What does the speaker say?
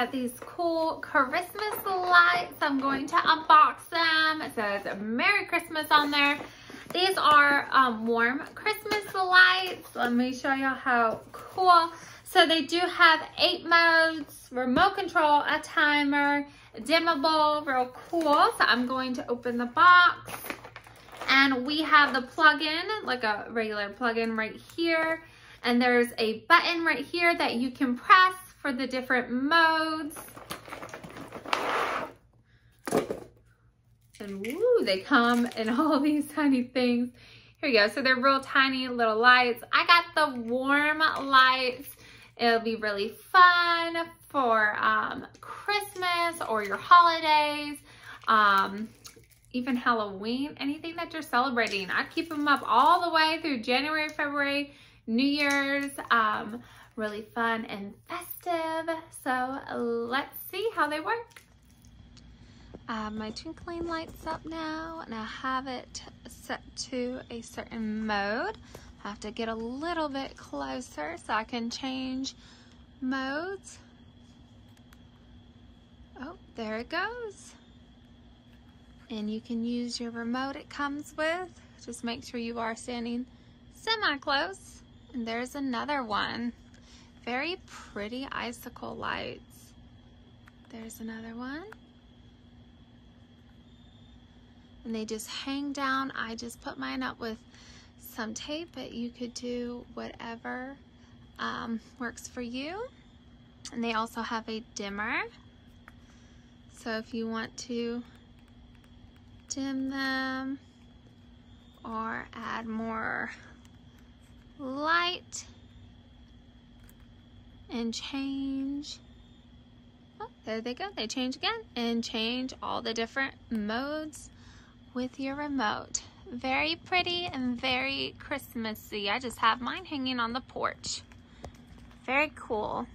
got these cool Christmas lights. I'm going to unbox them. It says Merry Christmas on there. These are warm Christmas lights. Let me show y'all how cool. So they do have 8 modes, remote control, a timer, dimmable, real cool. So I'm going to open the box. And we have the plug-in, like a regular plug-in right here. And there's a button right here that you can press for the different modes. And woo, they come in all these tiny things. Here we go. So they're real tiny little lights. I got the warm lights. It'll be really fun for Christmas or your holidays, even Halloween, anything that you're celebrating. I keep them up all the way through January, February, New Year's. Really fun and festive. So let's see how they work. My twinkling light's up now, and I have it set to a certain mode. I have to get a little bit closer so I can change modes. Oh, there it goes. And you can use your remote it comes with. Just make sure you are standing semi-close. And there's another one. Very pretty icicle lights. There's another one. And they just hang down. I just put mine up with some tape, but you could do whatever works for you. And they also have a dimmer. So if you want to dim them or add more light and change. Oh, there they go. They change again and change all the different modes with your remote. Very pretty and very Christmassy. I just have mine hanging on the porch. Very cool.